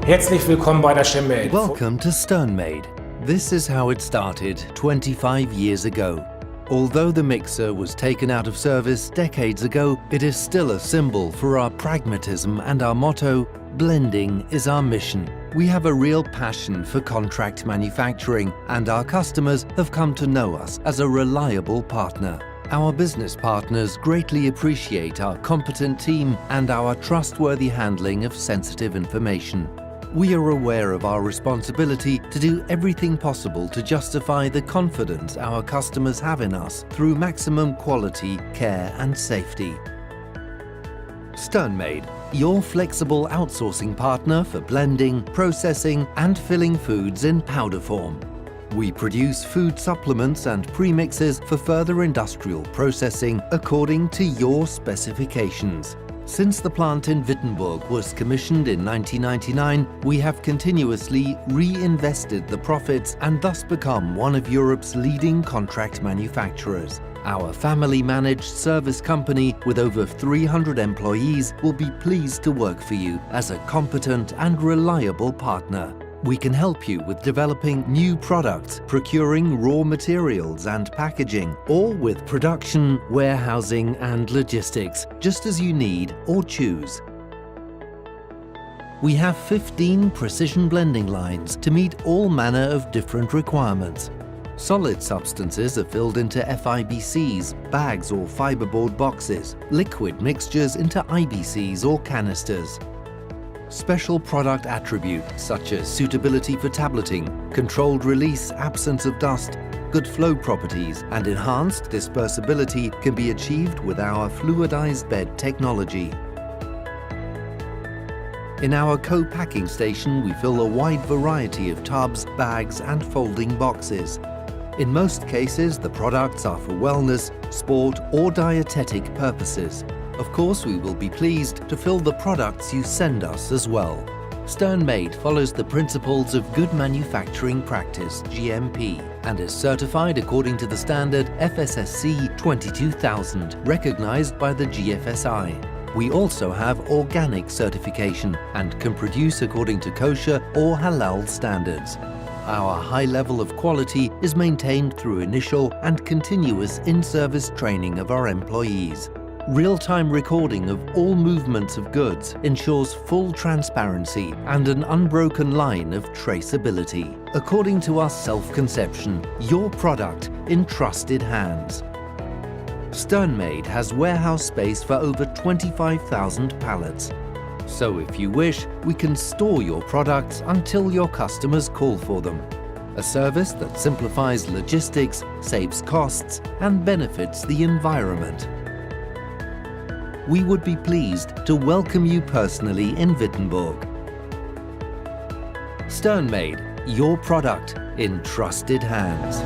Herzlich willkommen bei der SternMaid. Welcome to SternMaid. This is how it started 25 years ago. Although the mixer was taken out of service decades ago, it is still a symbol for our pragmatism and our motto, blending is our mission. We have a real passion for contract manufacturing, and our customers have come to know us as a reliable partner. Our business partners greatly appreciate our competent team and our trustworthy handling of sensitive information. We are aware of our responsibility to do everything possible to justify the confidence our customers have in us through maximum quality, care and safety. SternMaid, your flexible outsourcing partner for blending, processing and filling foods in powder form. We produce food supplements and premixes for further industrial processing according to your specifications. Since the plant in Wittenberg was commissioned in 1999, we have continuously reinvested the profits and thus become one of Europe's leading contract manufacturers. Our family-managed service company with over 300 employees will be pleased to work for you as a competent and reliable partner. We can help you with developing new products, procuring raw materials and packaging, or with production, warehousing and logistics, just as you need or choose. We have 15 precision blending lines to meet all manner of different requirements. Solid substances are filled into FIBCs, bags or fiberboard boxes, liquid mixtures into IBCs or canisters. Special product attributes such as suitability for tableting, controlled release, absence of dust, good flow properties and enhanced dispersibility can be achieved with our fluidized bed technology. In our co-packing station we fill a wide variety of tubs, bags and folding boxes. In most cases the products are for wellness, sport or dietetic purposes. Of course, we will be pleased to fill the products you send us as well. SternMaid follows the principles of good manufacturing practice, GMP, and is certified according to the standard FSSC 22000, recognized by the GFSI. We also have organic certification and can produce according to kosher or halal standards. Our high level of quality is maintained through initial and continuous in-service training of our employees. Real-time recording of all movements of goods ensures full transparency and an unbroken line of traceability. According to our self-conception, your product in trusted hands. SternMaid has warehouse space for over 25,000 pallets. So if you wish, we can store your products until your customers call for them. A service that simplifies logistics, saves costs and benefits the environment. We would be pleased to welcome you personally in Wittenberg. SternMaid, your product in trusted hands.